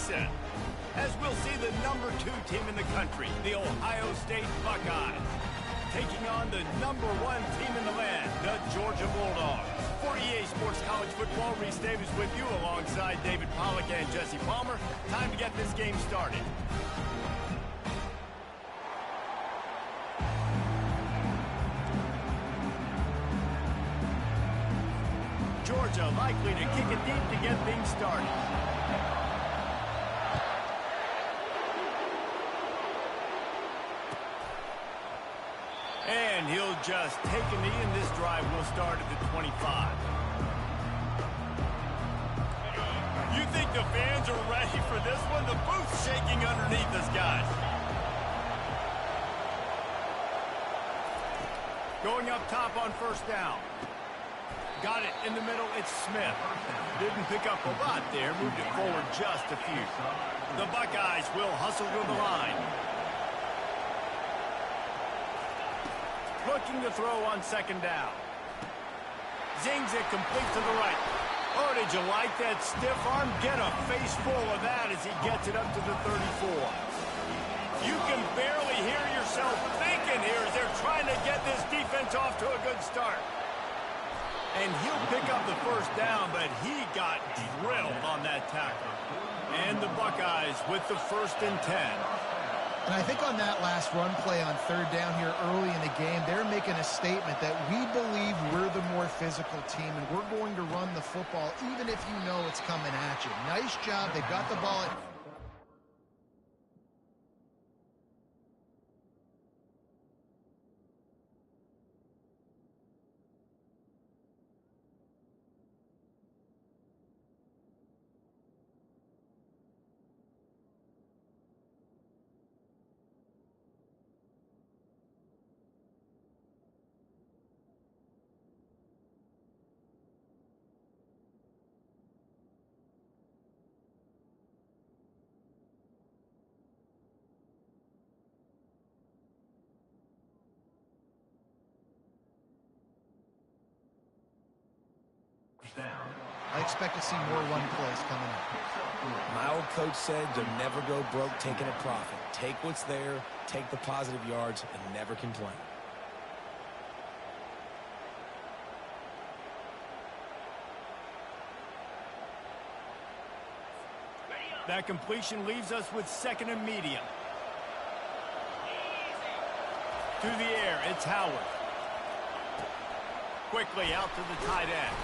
reset, as we'll see the #2 team in the country, the Ohio State Buckeyes, taking on the #1 team in the land, the Georgia Bulldogs. For EA Sports College Football, Reese Davis with you alongside David Pollack and Jesse Palmer. Time to get this game started. Georgia likely to kick it deep to get things started. And he'll just take a knee, and this drive will start at the 25. You think the fans are ready for this one? The booth's shaking underneath us, guys. Going up top on first down. Got it in the middle, it's Smith. Didn't pick up a lot there, moved it forward just a few. The Buckeyes will hustle to the line. Looking to throw on second down. Zings it complete to the right. Oh, did you like that stiff arm? Get a face full of that as he gets it up to the 34. You can barely hear yourself thinking here as they're trying to get this defense off to a good start. And he'll pick up the first down, but he got drilled on that tackle. And the Buckeyes with the 1st and 10. And I think on that last run play on third down here early in the game, they're making a statement that we believe we're the more physical team, and we're going to run the football even if you know it's coming at you. Nice job. They got the ball at... I expect to see more run plays coming up. My old coach said you'll never go broke taking a profit. Take what's there, take the positive yards, and never complain. That completion leaves us with 2nd and medium. Through the air, it's Howard. Quickly out to the tight end.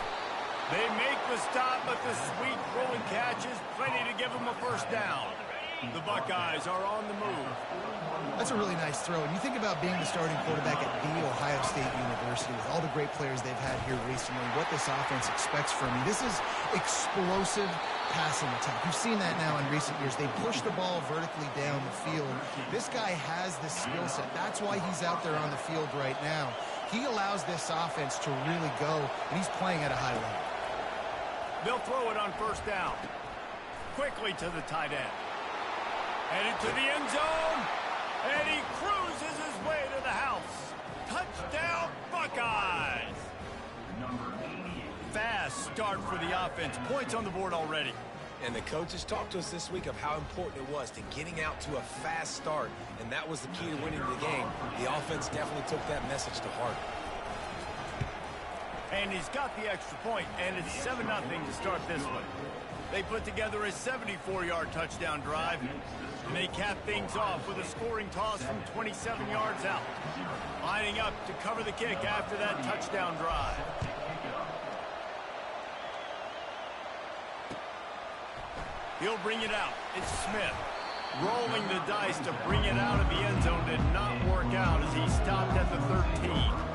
They make the stop, but the sweet rolling catch is plenty to give them a first down. The Buckeyes are on the move. That's a really nice throw. And you think about being the starting quarterback at The Ohio State University with all the great players they've had here recently, what this offense expects from you. This is explosive passing attack. You've seen that now in recent years. They push the ball vertically down the field. This guy has the skill set. That's why he's out there on the field right now. He allows this offense to really go, and he's playing at a high level. They'll throw it on first down. Quickly to the tight end. Headed to the end zone. And he cruises his way to the house. Touchdown, Buckeyes! Fast start for the offense. Points on the board already. And the coaches talked to us this week of how important it was to getting out to a fast start. And that was the key to winning the game. The offense definitely took that message to heart. And he's got the extra point, and it's 7-0 to start this one. They put together a 74-yard touchdown drive, and they cap things off with a scoring toss from 27 yards out. Lining up to cover the kick after that touchdown drive. He'll bring it out. It's Smith. Rolling the dice to bring it out of the end zone did not work out as he stopped at the 13.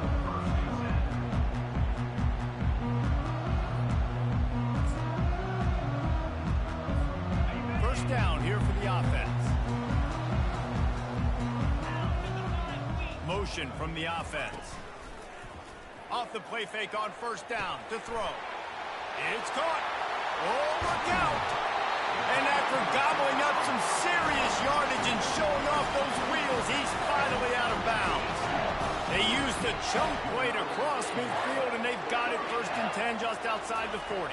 Down here for the offense. Motion from the offense. Off the play fake on first down to throw. It's caught. Oh, look out. And after gobbling up some serious yardage and showing off those wheels, he's finally out of bounds. They used the chunk play to cross midfield, and they've got it 1st and 10 just outside the 40.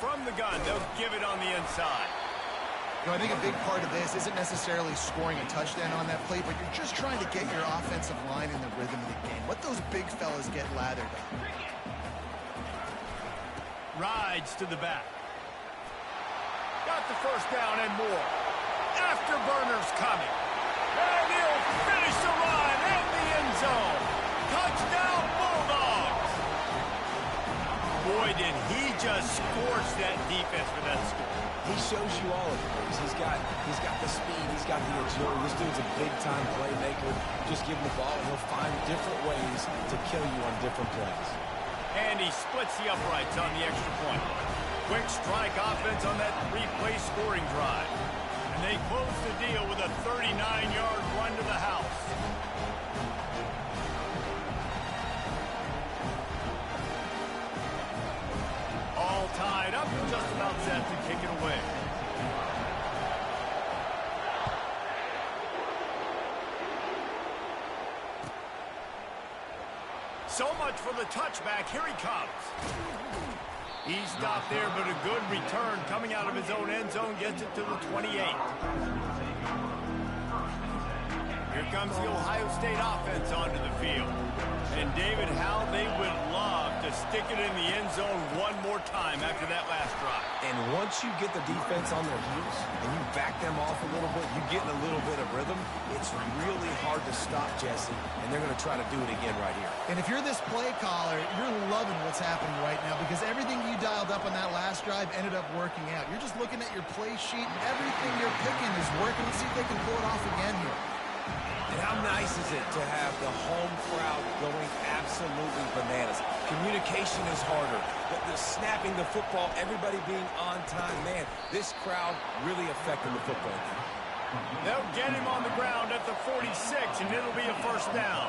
From the gun, they'll give it on the inside. I think a big part of this isn't necessarily scoring a touchdown on that play, but you're just trying to get your offensive line in the rhythm of the game. Let those big fellas get lathered up. Rides to the back. Got the first down and more. Afterburners coming. And he'll finish the run in the end zone. Touchdown, Bulldogs. Boy, did he just scorch that defense for that score. He shows you all of things. He's got the speed. He's got the agility. This dude's a big-time playmaker. Just give him the ball, and he'll find different ways to kill you on different plays. And he splits the uprights on the extra point. Quick strike offense on that three-play scoring drive. And they close the deal with a 39-yard run to the house. All tied up and just about set to kick it away. So much for the touchback. Here he comes. He stopped there, but a good return coming out of his own end zone gets it to the 28. Here comes the Ohio State offense onto the field. And David, how they would love to stick it in the end zone one more time after that last drive. And once you get the defense on their heels and you back them off a little bit, you get in a little bit of rhythm, it's really hard to stop, Jesse, and they're going to try to do it again right here. And if you're this play caller, you're loving what's happening right now because everything you dialed up on that last drive ended up working out. You're just looking at your play sheet, and everything you're picking is working. Let's see if they can pull it off again here. And how nice is it to have the home crowd going absolutely bananas? Communication is harder. The snapping the football, everybody being on time. Man, this crowd really affecting the football game. They'll get him on the ground at the 46, and it'll be a first down.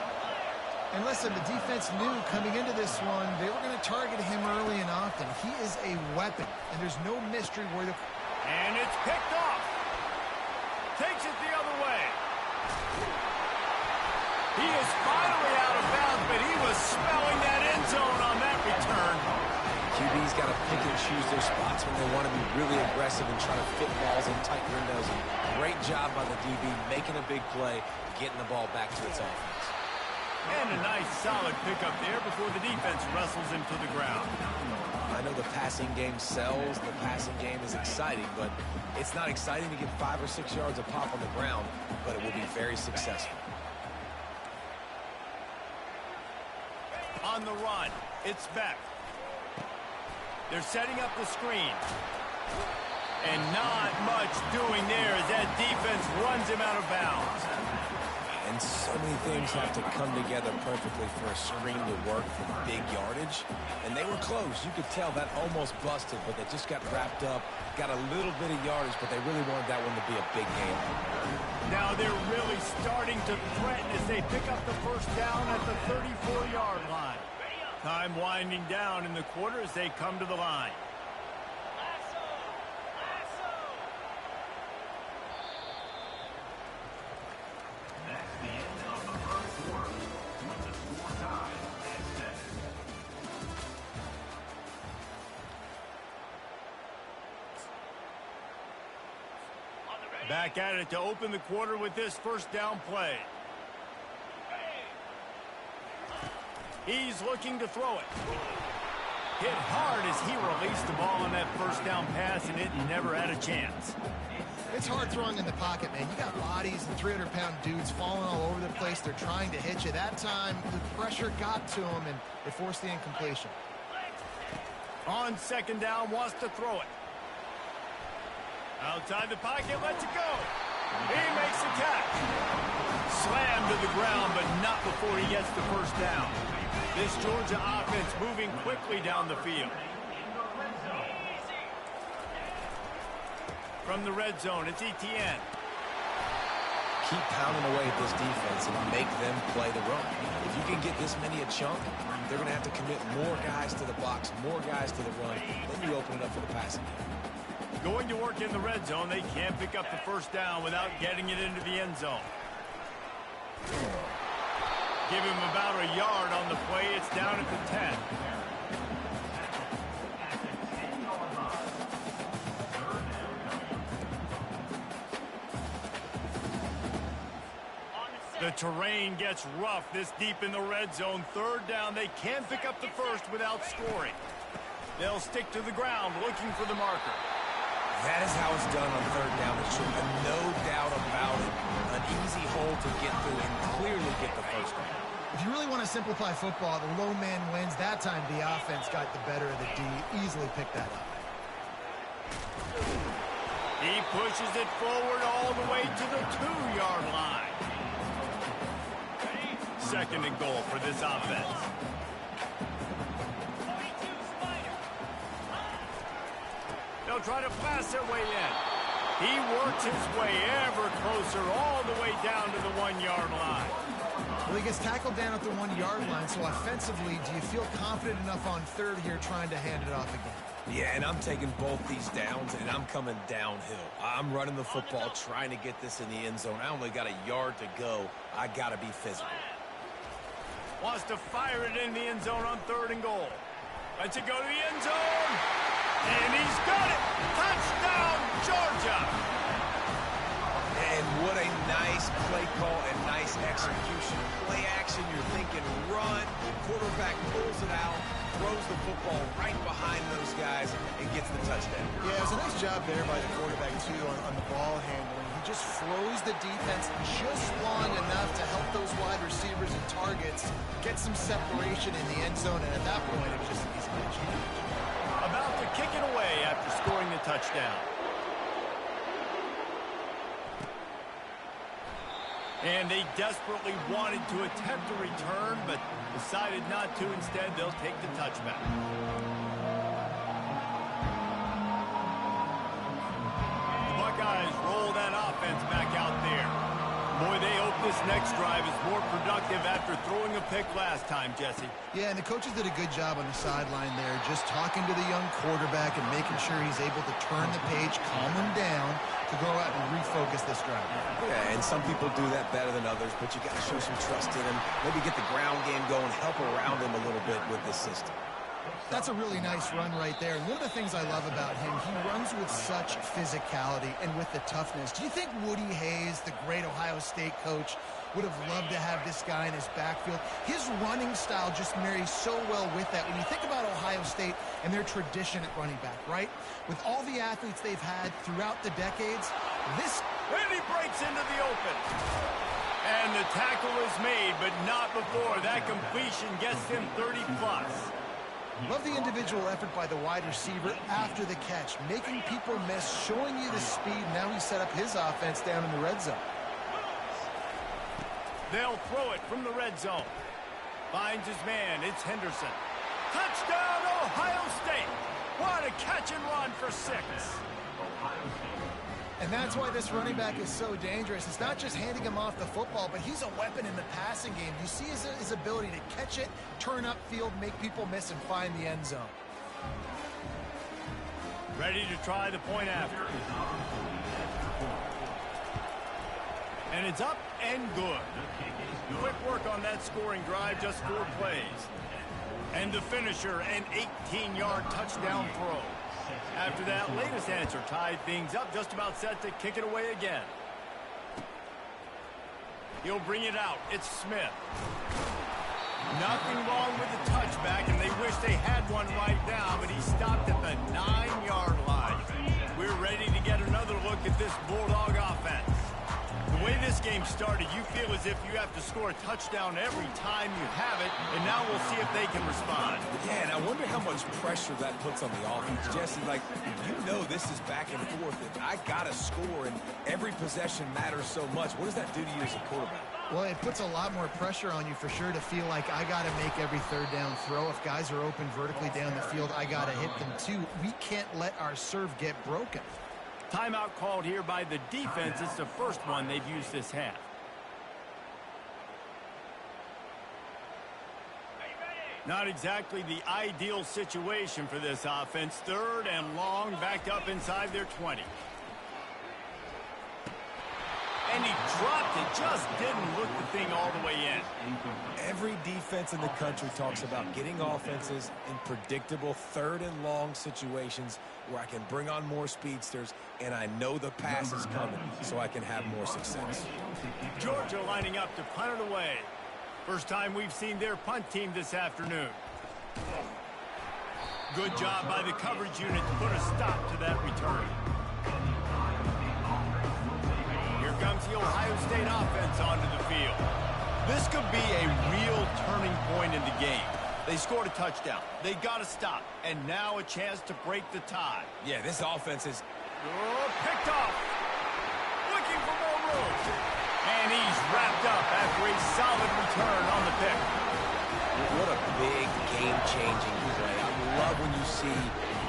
And listen, the defense knew coming into this one, they were going to target him early and often. He is a weapon, and there's no mystery where the... And it's picked off. Takes it the other way. He is finally out of bounds, but he was smelling that end zone on that return. QB's got to pick and choose their spots when they want to be really aggressive and try to fit balls in tight windows. And great job by the DB making a big play, getting the ball back to its offense. And a nice solid pickup there before the defense wrestles him to the ground. I know the passing game sells, the passing game is exciting, but it's not exciting to get 5 or 6 yards of pop on the ground, but it will be very successful. On the run, it's Beck. They're setting up the screen. And not much doing there as that defense runs him out of bounds. And so many things have to come together perfectly for a screen to work for big yardage. And they were close. You could tell that almost busted, but they just got wrapped up, got a little bit of yardage, but they really wanted that one to be a big game. Now they're really starting to threaten as they pick up the first down at the 34-yard line. Time winding down in the quarter as they come to the line. Back at it to open the quarter with this first down play. He's looking to throw it. Hit hard as he released the ball on that first down pass, and it never had a chance. It's hard throwing in the pocket, man. You got bodies and 300-pound dudes falling all over the place. They're trying to hit you. That time, the pressure got to him, and it forced the incompletion. On second down, wants to throw it. Outside the pocket, lets it go. He makes the catch. Slammed to the ground, but not before he gets the first down. This Georgia offense moving quickly down the field. From the red zone, it's Etienne. Keep pounding away at this defense and make them play the run. If you can get this many a chunk, they're going to have to commit more guys to the box, more guys to the run. Then you open it up for the passing game. Going to work in the red zone. They can't pick up the first down without getting it into the end zone. Give him about a yard on the play. It's down at the 10. The terrain gets rough this deep in the red zone. Third down, they can pick up the first without scoring. They'll stick to the ground looking for the marker. That is how it's done on third down. There's no doubt about it. An easy hole to get through and clearly get the first down. If you really want to simplify football, the low man wins. That time the offense got the better of the D. Easily picked that up. He pushes it forward all the way to the 2-yard line. Second and goal for this offense. They'll try to pass their way in. He works his way ever closer all the way down to the 1-yard line. Well, he gets tackled down at the 1-yard line, so offensively, do you feel confident enough on third here trying to hand it off again? Yeah, and I'm taking both these downs, and I'm coming downhill. I'm running the football, trying to get this in the end zone. I only got a yard to go. I got to be physical. Wants to fire it in the end zone on third and goal. Lets it go to the end zone. And he's got it. Touchdown, Georgia. And what a nice play call and nice execution. Play action, you're thinking run. Quarterback pulls it out, throws the football right behind those guys, and gets the touchdown. Yeah, it was a nice job there by the quarterback, too, on the ball handling. He just froze the defense just long enough to help those wide receivers and targets get some separation in the end zone, and at that point, it was just an easy catch. About to kick it away after scoring the touchdown. And they desperately wanted to attempt a return, but decided not to. Instead, they'll take the touchback. The Buckeyes roll that offense back out there. Boy, they hope this next drive is more productive after throwing a pick last time, Jesse. Yeah, and the coaches did a good job on the sideline there, just talking to the young quarterback and making sure he's able to turn the page, calm him down, to go out and refocus this drive. Yeah, and some people do that better than others, but you got to show some trust in him. Maybe get the ground game going, help around him a little bit with this system. That's a really nice run right there. And one of the things I love about him, he runs with such physicality and with the toughness. Do you think Woody Hayes, the great Ohio State coach, would have loved to have this guy in his backfield? His running style just marries so well with that. When you think about Ohio State and their tradition at running back, right? With all the athletes they've had throughout the decades, this... And he breaks into the open. And the tackle is made, but not before. That completion gets him 30+. Love the individual effort by the wide receiver after the catch, making people miss, showing you the speed. Now he's set up his offense down in the red zone. They'll throw it from the red zone. Finds his man. It's Henderson. Touchdown, Ohio State. What a catch and run for 6. And that's why this running back is so dangerous. It's not just handing him off the football, but he's a weapon in the passing game. You see his ability to catch it, turn upfield, make people miss, and find the end zone. Ready to try the point after. And it's up and good. Quick work on that scoring drive, just 4 plays. And the finisher, an 18-yard touchdown throw. After that latest answer tied things up, just about set to kick it away again. He'll bring it out. It's Smith. Nothing wrong with the touchback, and they wish they had one right now, but he stopped at the 9-yard line. We're ready to get another look at this Bulldog offense. The way this game started, you feel as if you have to score a touchdown every time you have it, and now we'll see if they can respond. Yeah, and I wonder how much pressure that puts on the offense. Jesse, like, you know this is back and forth, and I got to score, and every possession matters so much. What does that do to you as a quarterback? Well, it puts a lot more pressure on you for sure to feel like I got to make every third down throw. If guys are open vertically down the field, I got to hit them too. We can't let our serve get broken. Timeout called here by the defense. It's the first one they've used this half. Not exactly the ideal situation for this offense. Third and long, backed up inside their 20. And he dropped it, just didn't look the thing all the way in. Every defense in the country talks about getting offenses in predictable third and long situations where I can bring on more speedsters and I know the pass is coming so I can have more success. Georgia lining up to punt it away. First time we've seen their punt team this afternoon. Good job by the coverage unit to put a stop to that return. Here comes the Ohio State offense onto the field. This could be a real turning point in the game. They scored a touchdown. They got to stop. And now a chance to break the tie. Yeah, this offense is... Picked off. Looking for more room. And he's wrapped up after a solid return on the pick. What a big game-changing play. I love when you see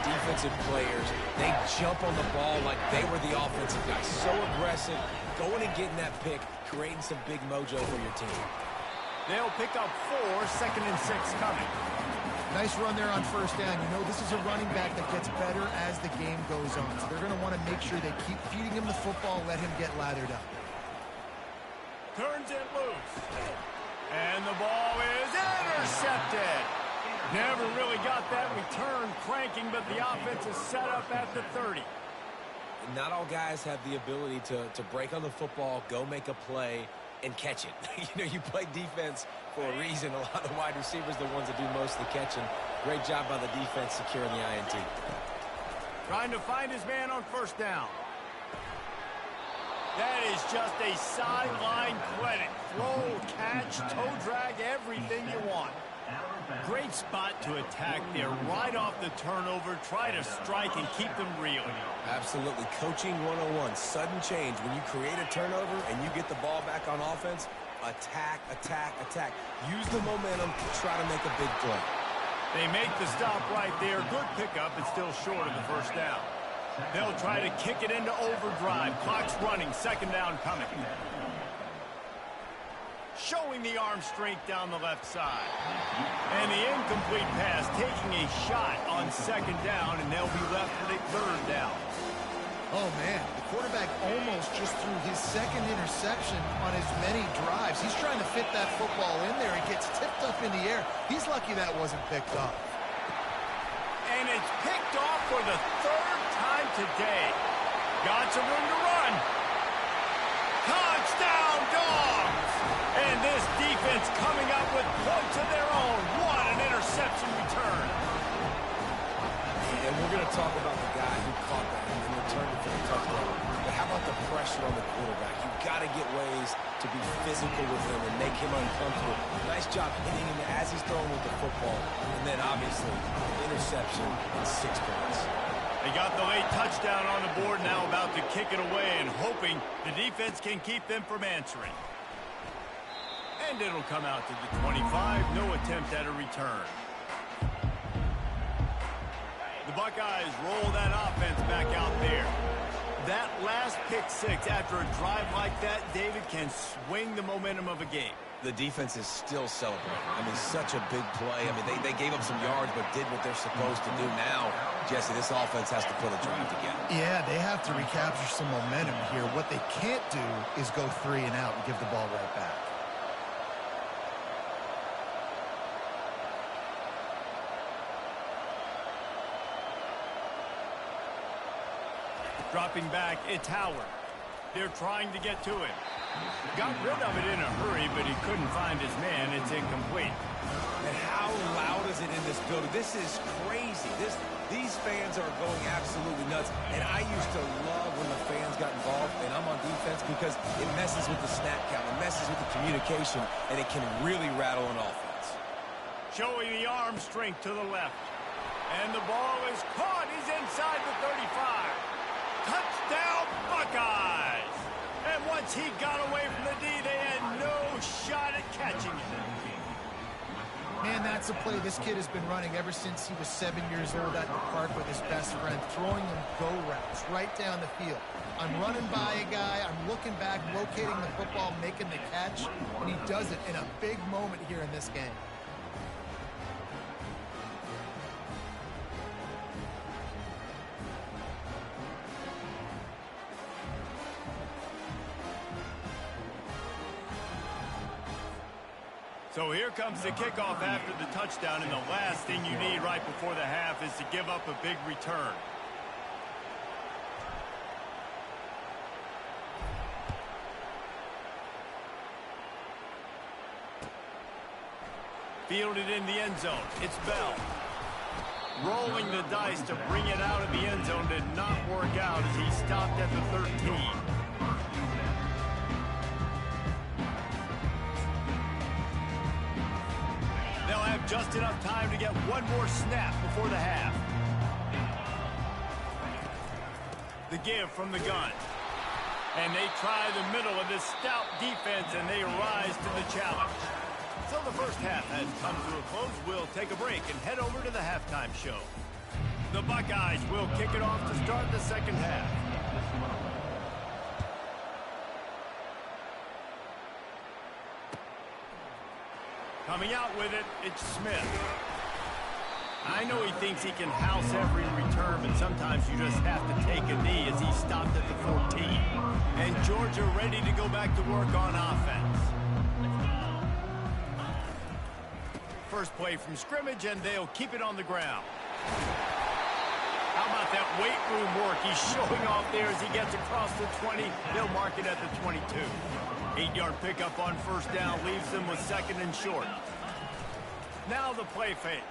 defensive players, they jump on the ball like they were the offensive guys. So aggressive, going and getting that pick, creating some big mojo for your team. They'll pick up 4, 2nd and 6 coming. Nice run there on first down. You know, this is a running back that gets better as the game goes on. So they're going to want to make sure they keep feeding him the football, let him get lathered up. Turns it loose. And the ball is intercepted. Never really got that return cranking, but the offense is set up at the 30. Not all guys have the ability to break on the football, go make a play, and catch it. You know, you play defense for a reason. A lot of the wide receivers are the ones that do most of the catching. Great job by the defense securing the INT. Trying to find his man on first down. That is just a sideline credit. Throw, catch, toe drag, everything you want. Great spot to attack there right off the turnover. Try to strike and keep them reeling. Absolutely. Coaching 101. Sudden change. When you create a turnover and you get the ball back on offense, attack, attack, attack. Use the momentum to try to make a big play. They make the stop right there. Good pickup. It's still short of the first down. They'll try to kick it into overdrive. Clock's running. 2nd down coming. Showing the arm strength down the left side. And the incomplete pass taking a shot on 2nd down, and they'll be left with a 3rd down. Oh, man, the quarterback almost just threw his 2nd interception on as many drives. He's trying to fit that football in there. It gets tipped up in the air. He's lucky that wasn't picked off. And it's picked off for the 3rd time today. Got some room to run. Touchdown, Dogs! And this defense coming up with points of their own. What an interception return. And we're going to talk about the guy who caught that and returned it for the touchdown. But how about the pressure on the quarterback? You've got to get ways to be physical with him and make him uncomfortable. Nice job hitting him as he's throwing with the football. And then, obviously, interception and 6 points. They got the late touchdown on the board, now about to kick it away and hoping the defense can keep them from answering. And it'll come out to the 25. No attempt at a return. The Buckeyes roll that offense back out there. That last pick 6 after a drive like that, David, can swing the momentum of a game. The defense is still celebrating. I mean, such a big play. I mean, they gave up some yards but did what they're supposed to do. Now, Jesse, this offense has to put a drive together. Yeah, they have to recapture some momentum here. What they can't do is go 3 and out and give the ball right back. Dropping back, it's Howard. They're trying to get to him. Got rid of it in a hurry, but he couldn't find his man. It's incomplete. And how loud is it in this building? This is crazy. These fans are going absolutely nuts. And I used to love when the fans got involved, and I'm on defense because it messes with the snap count. It messes with the communication, and it can really rattle an offense. Showing the arm strength to the left. And the ball is caught. He's inside the 35. Touchdown, Buckeyes! And once he got away from the D, they had no shot at catching it. Man, that's a play this kid has been running ever since he was 7 years old at the park with his best friend, throwing him go routes right down the field. I'm running by a guy, I'm looking back, locating the football, making the catch, and he does it in a big moment here in this game. So here comes the kickoff after the touchdown, and the last thing you need right before the half is to give up a big return. Fielded in the end zone. It's Bell. Rolling the dice to bring it out of the end zone did not work out as he stopped at the 13. They'll have just enough time to get one more snap before the half. The give from the gun. And they try the middle of this stout defense, and they rise to the challenge. So the first half has come to a close. We'll take a break and head over to the halftime show. The Buckeyes will kick it off to start the second half. Coming out with it, it's Smith. I know he thinks he can house every return, but sometimes you just have to take a knee as he stopped at the 14. And Georgia ready to go back to work on offense. First play from scrimmage, and they'll keep it on the ground. How about that weight room work he's showing off there as he gets across the 20. They'll mark it at the 22. 8-yard pickup on first down leaves them with second and short. Now the play fake.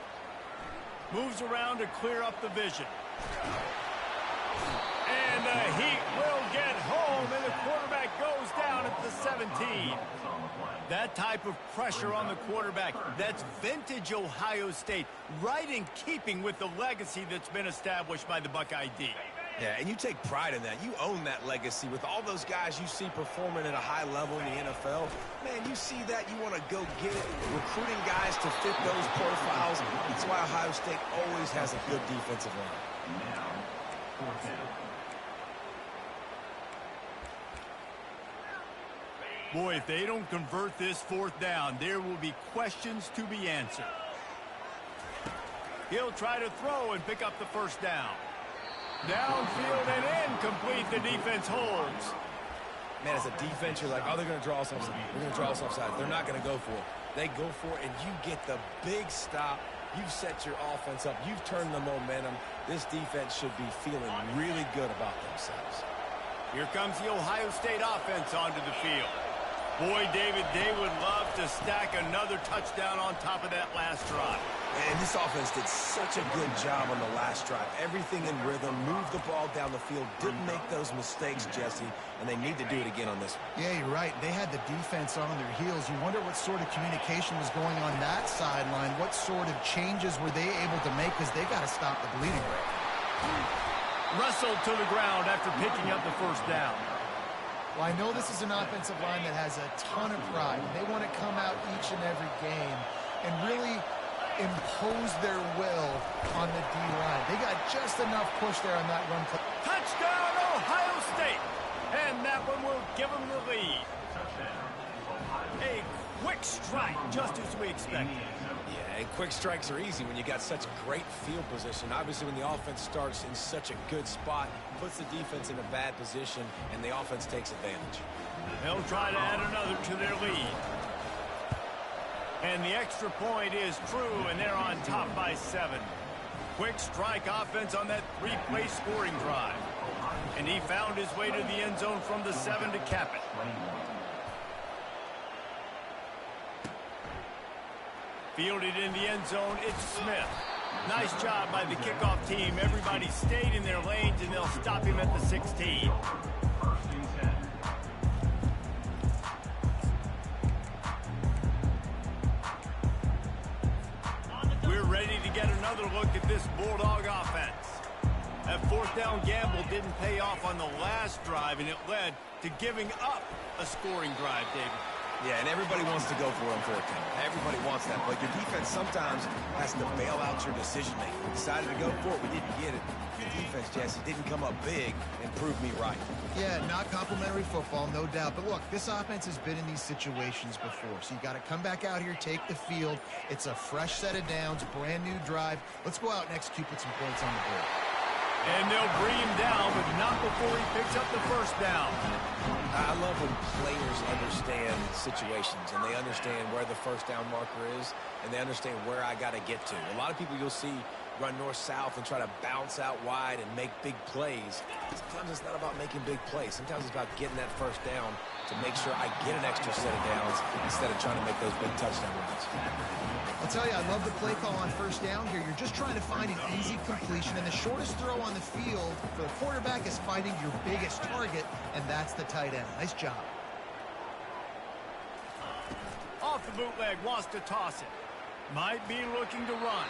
Moves around to clear up the vision. And the Heat will get home, and the quarterback goes down at the 17. That type of pressure on the quarterback, that's vintage Ohio State, right in keeping with the legacy that's been established by the Buckeye D. Yeah, and you take pride in that. You own that legacy with all those guys you see performing at a high level in the NFL. Man, you see that, you want to go get it. Recruiting guys to fit those profiles. That's why Ohio State always has a good defensive line. Boy, if they don't convert this fourth down, there will be questions to be answered. He'll try to throw and pick up the first down. Downfield and incomplete. The defense holds. Man, as a defense, you're like, oh, they're going to draw us offside. They're going to draw us offside. They're not going to go for it. They go for it, and you get the big stop. You've set your offense up. You've turned the momentum. This defense should be feeling really good about themselves. Here comes the Ohio State offense onto the field. Boy, David, they would love to stack another touchdown on top of that last drive. And this offense did such a good job on the last drive. Everything in rhythm, moved the ball down the field, didn't make those mistakes, Jesse, and they need to do it again on this one. Yeah, you're right. They had the defense on their heels. You wonder what sort of communication was going on that sideline. What sort of changes were they able to make, because they got to stop the bleeding. Wrestled to the ground after picking up the first down. Well, I know this is an offensive line that has a ton of pride. They want to come out each and every game and really impose their will on the D-line. They got just enough push there on that run play. Touchdown, Ohio State! And that one will give them the lead. A quick strike, just as we expected. Yeah, and quick strikes are easy when you got such great field position. Obviously, when the offense starts in such a good spot, puts the defense in a bad position, and the offense takes advantage. They'll try to add another to their lead. And the extra point is true, and they're on top by 7. Quick strike offense on that 3-play scoring drive. And he found his way to the end zone from the 7 to cap it. Fielded in the end zone, it's Smith. Nice job by the kickoff team. Everybody stayed in their lanes, and they'll stop him at the 16. We're ready to get another look at this Bulldog offense. That fourth down gamble didn't pay off on the last drive, and it led to giving up a scoring drive, David. Yeah, and everybody wants to go for it on fourth down. Everybody wants that, but your defense sometimes has to bail out your decision-making. We decided to go for it. We didn't get it. The defense, Jesse, didn't come up big and prove me right. Yeah, not complimentary football, no doubt. But look, this offense has been in these situations before, so you got to come back out here, take the field. It's a fresh set of downs, brand new drive. Let's go out and execute with some points on the board. And they'll bring him down, but not before he picks up the first down. I love when players understand situations and they understand where the first down marker is and they understand where I got to get to. A lot of people you'll see run north-south and try to bounce out wide and make big plays. Sometimes it's not about making big plays. Sometimes it's about getting that first down to make sure I get an extra set of downs instead of trying to make those big touchdown runs. I'll tell you, I love the play call on first down here. You're just trying to find an easy completion, and the shortest throw on the field for the quarterback is finding your biggest target, and that's the tight end. Nice job. Off the bootleg, wants to toss it. Might be looking to run.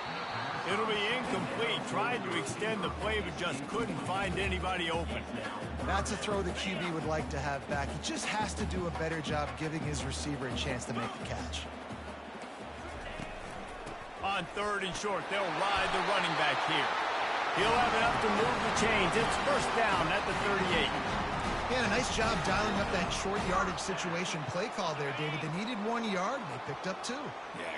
It'll be incomplete. Tried to extend the play, but just couldn't find anybody open. That's a throw the QB would like to have back. He just has to do a better job giving his receiver a chance to make the catch. On 3rd and short, they'll ride the running back here. He'll have enough to move the chains. It's first down at the 38. Yeah, a nice job dialing up that short yardage situation play call there, David. They needed 1 yard. They picked up 2. Yeah,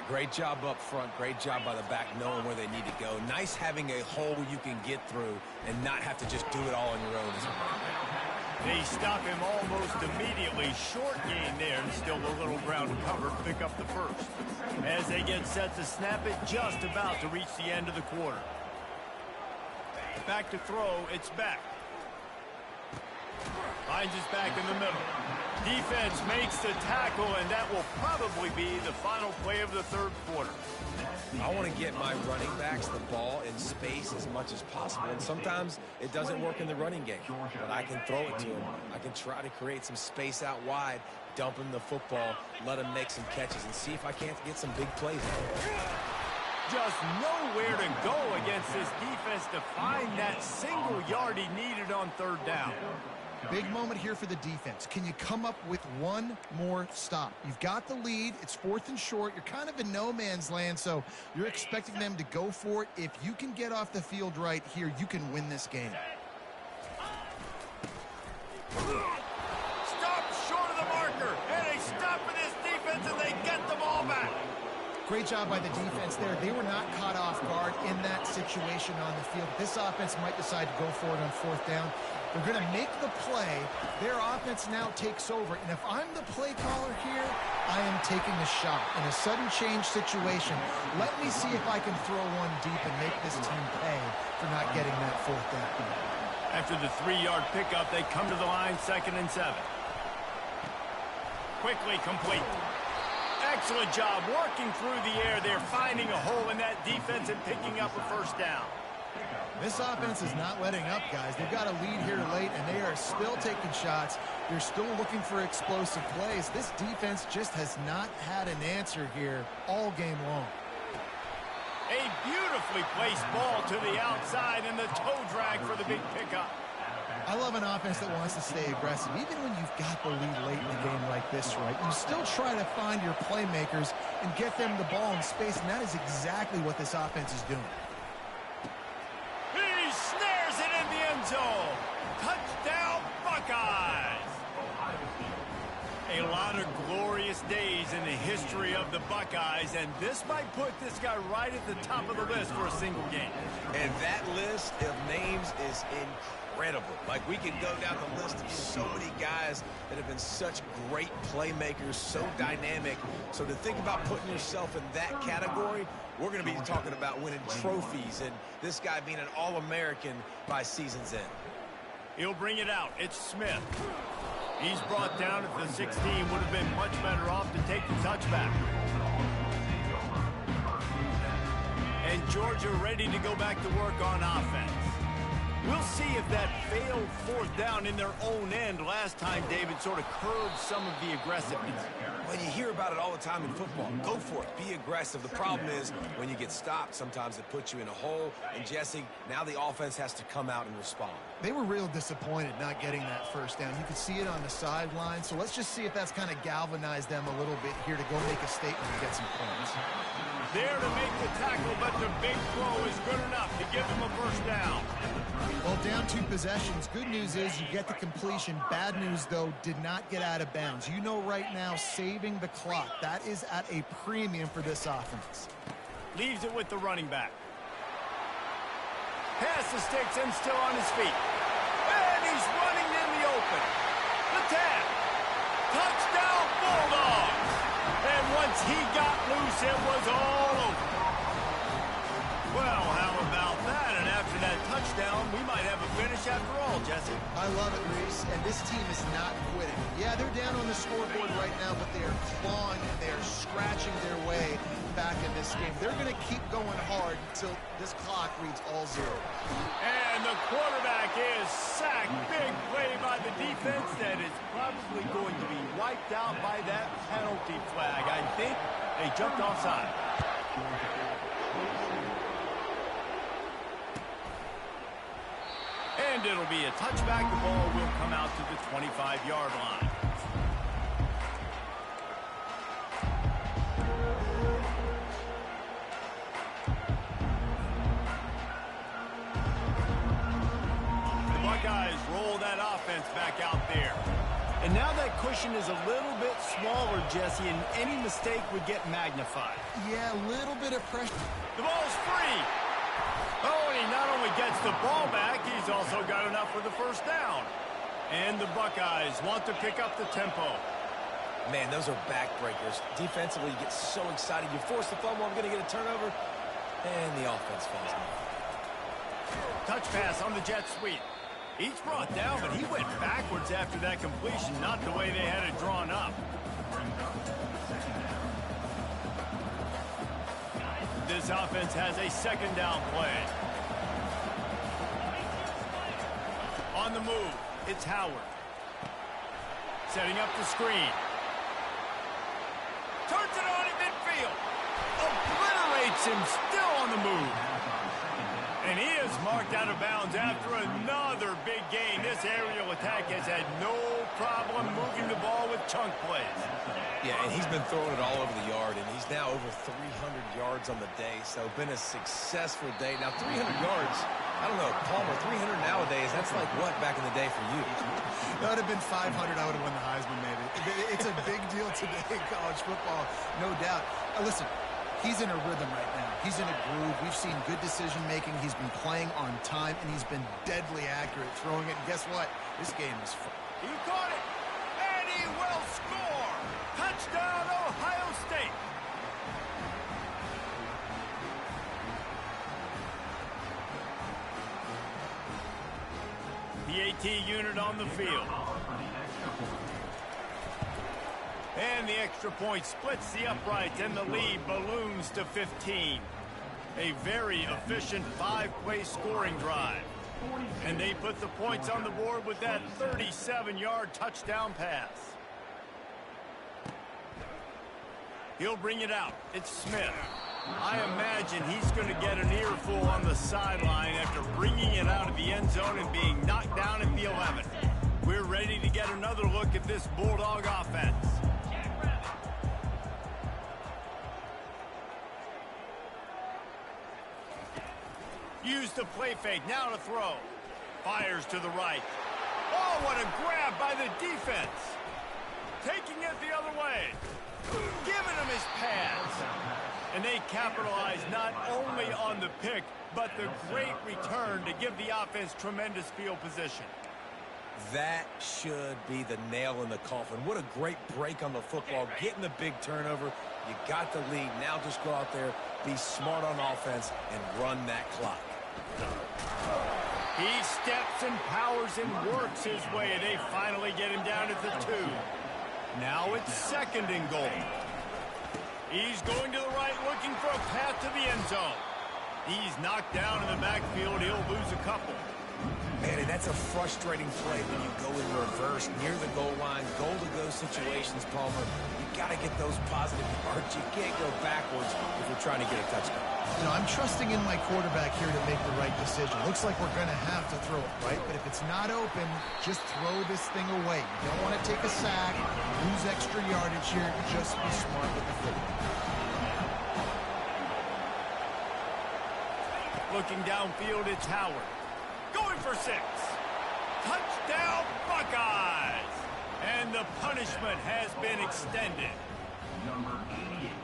great job up front. Great job by the back knowing where they need to go. Nice having a hole you can get through and not have to just do it all on your own as a running back. They stop him almost immediately. Short gain there, and still a little ground to cover. Pick up the first. As they get set to snap it, just about to reach the end of the quarter. Back to throw, it's back. Finds his back in the middle. Defense makes the tackle, and that will probably be the final play of the 3rd quarter. I want to get my running backs the ball in space as much as possible. And sometimes it doesn't work in the running game, but I can throw it to them. I can try to create some space out wide, dump him the football, let him make some catches, and see if I can't get some big plays out. Just nowhere to go against this defense to find that single yard he needed on 3rd down. Big moment here for the defense. Can you come up with one more stop? You've got the lead. It's 4th and short. You're kind of in no man's land, so you're expecting them to go for it. If you can get off the field right here, you can win this game. Stop short of the marker, and they stop for this defense, and they get the ball back. Great job by the defense there. They were not caught off guard in that situation on the field. This offense might decide to go for it on 4th down. They're going to make the play. Their offense now takes over. And if I'm the play caller here, I am taking a shot. In a sudden change situation, let me see if I can throw one deep and make this team pay for not getting that 4th down. After the 3-yard pickup, they come to the line, 2nd and 7. Quickly complete. Excellent job working through the air. They're finding a hole in that defense and picking up a first down. This offense is not letting up, guys. They've got a lead here late, and they are still taking shots. They're still looking for explosive plays. This defense just has not had an answer here all game long. A beautifully placed ball to the outside, and the toe drag for the big pickup. I love an offense that wants to stay aggressive. Even when you've got the lead late in a game like this, right, you still try to find your playmakers and get them the ball in space, and that is exactly what this offense is doing. He snares it in the end zone. Touchdown, Buckeyes. A lot of glorious days in the history of the Buckeyes, and this might put this guy right at the top of the list for a single game. And that list of names is incredible. Like, we can go down the list of so many guys that have been such great playmakers, so dynamic. So to think about putting yourself in that category, we're going to be talking about winning trophies and this guy being an All-American by season's end. He'll bring it out. It's Smith. He's brought down at the 16. Would have been much better off to take the touchback. And Georgia ready to go back to work on offense. We'll see if that failed 4th down in their own end last time, David, sort of curbed some of the aggressiveness. Well, you hear about it all the time in football. Go for it. Be aggressive. The problem is when you get stopped, sometimes it puts you in a hole. And, Jesse, now the offense has to come out and respond. They were real disappointed not getting that first down. You could see it on the sideline. So let's just see if that's kind of galvanized them a little bit here to go make a statement and get some points. There to make the tackle, but the big throw is good enough to give them a first down. Well, down 2 possessions. Good news is you get the completion. Bad news, though, did not get out of bounds. You know right now, saving the clock. That is at a premium for this offense. Leaves it with the running back. Past the sticks and still on his feet. And he's running in the open. The tap. Touchdown, Bulldogs. And once he got loose, it was all over. Well, how about that? And after that touchdown, we might have a finish after all, Jesse. I love it, Reese, and this team is not quitting. Yeah, they're down on the scoreboard right now, but they are clawing and they are scratching their way back in this game. They're going to keep going hard until this clock reads all zero. And the quarterback is sacked. Big play by the defense that is probably going to be wiped out by that penalty flag. I think they jumped offside. And it'll be a touchback. The ball will come out to the 25-yard line. The Buckeyes roll that offense back out there. And now that cushion is a little bit smaller, Jesse, and any mistake would get magnified. Yeah, a little bit of pressure. The ball's free. Oh, and he not only gets the ball back, he's also got enough for the first down. And the Buckeyes want to pick up the tempo. Man, those are backbreakers. Defensively, you get so excited. You force the fumble, I'm going to get a turnover. And the offense falls off. Touch pass on the jet sweep. He's brought down, but he went backwards after that completion, not the way they had it drawn up. This offense has a second down play. On the move, it's Howard. Setting up the screen. Turns it on in midfield. Obliterates him, still on the move. And he is marked out of bounds after another big gain. This aerial attack has had no problem moving the ball with chunk plays. Yeah, and he's been throwing it all over the yard, and he's now over 300 yards on the day, so been a successful day. Now, 300 yards, I don't know, Palmer, 300 nowadays, that's like what back in the day for you? That would have been 500. I would have won the Heisman, maybe. It's a big deal today in college football, no doubt. Listen, he's in a rhythm right now. He's in a groove. We've seen good decision-making. He's been playing on time, and he's been deadly accurate throwing it. And guess what? This game is fun. He caught it, and he will score. Touchdown, Ohio State. The AT unit on the field. And the extra point splits the uprights, and the lead balloons to 15. A very efficient five-play scoring drive. And they put the points on the board with that 37-yard touchdown pass. He'll bring it out. It's Smith. I imagine he's going to get an earful on the sideline after bringing it out of the end zone and being knocked down at the 11. We're ready to get another look at this Bulldog offense. Use the play fake, now to throw. Fires to the right. Oh, what a grab by the defense. Taking it the other way. Giving him his pass. And they capitalize not only on the pick, but the great return to give the offense tremendous field position. That should be the nail in the coffin. What a great break on the football. Getting the big turnover. You got the lead. Now just go out there, be smart on offense, and run that clock. He steps and powers and works his way, and they finally get him down at the 2. Now it's second and goal. He's going to the right, looking for a path to the end zone. He's knocked down in the backfield. He'll lose a couple. Man, and that's a frustrating play when you go in reverse near the goal line, goal-to-go situations, Palmer. You got to get those positive yards. You can't go backwards if you're trying to get a touchdown. You know, I'm trusting in my quarterback here to make the right decision. Looks like we're going to have to throw it, right? But if it's not open, just throw this thing away. You don't want to take a sack, lose extra yardage here. Just be smart with the football. Looking downfield, it's Howard. Going for 6. Touchdown, Buckeyes! And the punishment has been extended.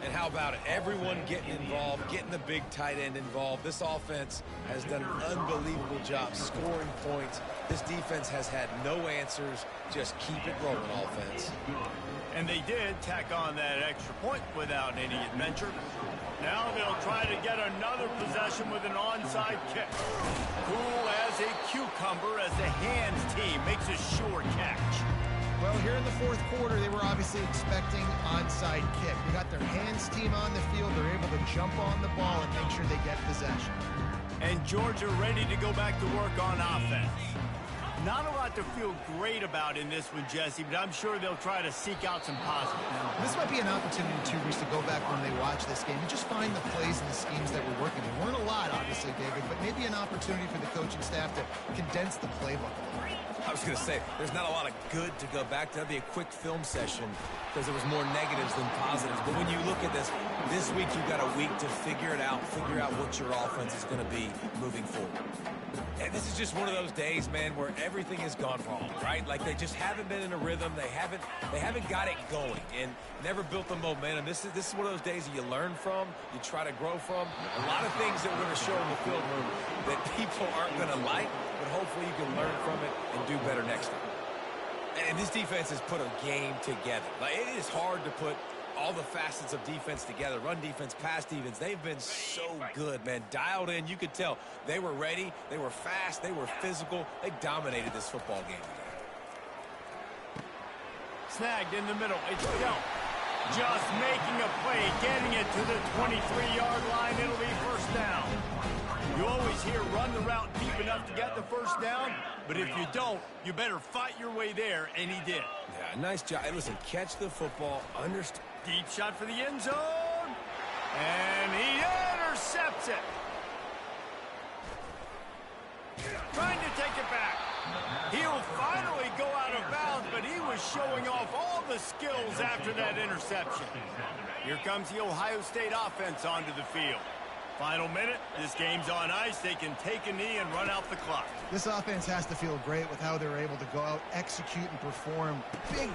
And how about it? Everyone getting involved, getting the big tight end involved. This offense has done an unbelievable job scoring points. This defense has had no answers. Just keep it rolling, offense. And they did tack on that extra point without any adventure. Now they'll try to get another possession with an onside kick. Cool as a cucumber as the hands team makes a sure catch. Well, here in the fourth quarter, they were obviously expecting onside kick. They got their hands team on the field. They're able to jump on the ball and make sure they get possession. And Georgia ready to go back to work on offense. Not a lot to feel great about in this one, Jesse, but I'm sure they'll try to seek out some positives. This might be an opportunity, too, Reese, to go back when they watch this game and just find the plays and the schemes that were working. There weren't a lot, obviously, David, but maybe an opportunity for the coaching staff to condense the playbook a little. I was going to say, there's not a lot of good to go back to. That'd be a quick film session because there was more negatives than positives. But when you look at this week you've got a week to figure it out, figure out what your offense is going to be moving forward. And this is just one of those days, man, where everything has gone wrong, right? Like they just haven't been in a rhythm. They haven't got it going and never built the momentum. This is one of those days that you learn from, you try to grow from. A lot of things that we're going to show in the film room that people aren't going to like, but hopefully you can learn from it and do better next time. And this defense has put a game together. Like, it is hard to put all the facets of defense together. Run defense, pass defense. They've been so good, man. Dialed in. You could tell they were ready. They were fast. They were physical. They dominated this football game. Snagged in the middle. It's Dell. Just making a play, getting it to the 23-yard line. It'll be first down. You always hear run the route deep enough to get the first down, but if you don't, you better fight your way there, and he did. Yeah, nice job. Hey, listen, catch the football, understand. Deep shot for the end zone, and he intercepts it. Trying to take it back. He'll finally go out of bounds, but he was showing off all the skills after that interception. Here comes the Ohio State offense onto the field. Final minute, this game's on ice. They can take a knee and run out the clock. This offense has to feel great with how they're able to go out, execute, and perform big.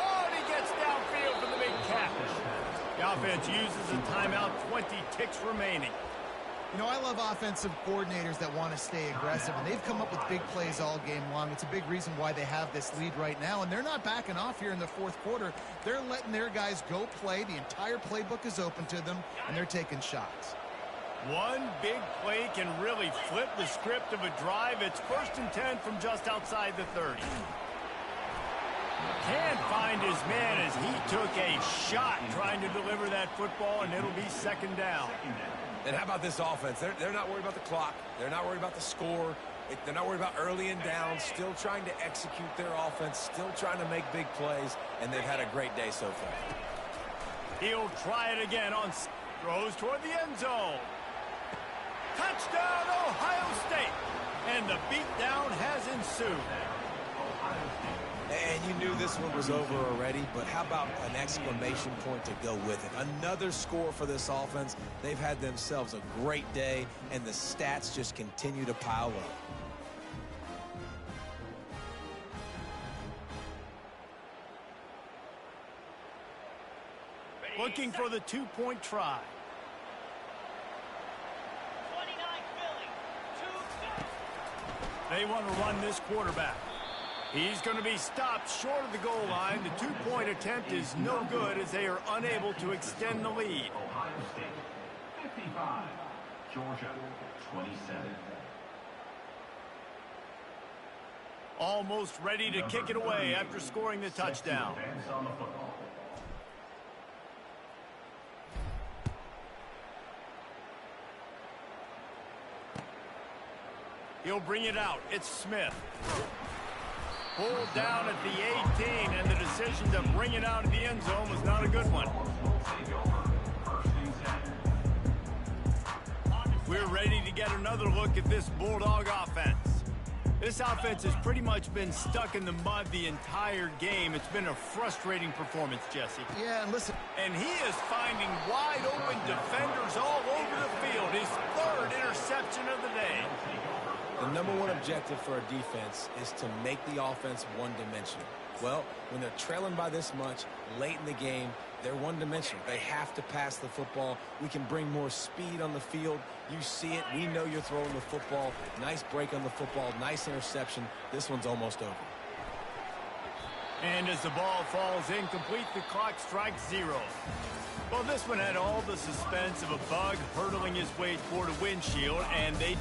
Oh, and he gets downfield for the big catch. The offense uses a timeout, 20 ticks remaining. You know, I love offensive coordinators that want to stay aggressive, and they've come up with big plays all game long. It's a big reason why they have this lead right now, and they're not backing off here in the fourth quarter. They're letting their guys go play. The entire playbook is open to them, and they're taking shots. One big play can really flip the script of a drive. It's 1st and 10 from just outside the 30. Can't find his man as he took a shot trying to deliver that football, and it'll be second down. And how about this offense? They're not worried about the clock. They're not worried about the score. They're not worried about early and down. Still trying to execute their offense. Still trying to make big plays. And they've had a great day so far. He'll try it again on throws toward the end zone. Touchdown, Ohio State. And the beatdown has ensued. And you knew this one was over already, but how about an exclamation point to go with it? Another score for this offense. They've had themselves a great day, and the stats just continue to pile up. Looking for the two-point try. They want to run this quarterback. He's going to be stopped short of the goal line. The two-point attempt is no good as they are unable to extend the lead. Ohio State 55, Georgia 27. Almost ready to kick it away after scoring the touchdown. He'll bring it out. It's Smith. Pulled down at the 18, and the decision to bring it out of the end zone was not a good one. We're ready to get another look at this Bulldog offense. This offense has pretty much been stuck in the mud the entire game. It's been a frustrating performance, Jesse. Yeah, and listen. And he is finding wide-open defenders all over the field. His third interception of the day. The number one objective for a defense is to make the offense one-dimensional. Well, when they're trailing by this much late in the game, They're one-dimensional. They have to pass the football. We can bring more speed on the field. You see it. We know you're throwing the football. Nice break on the football. Nice interception. This one's almost over. And as the ball falls incomplete, the clock strikes 0. Well, this one had all the suspense of a bug hurtling his way toward a windshield, and they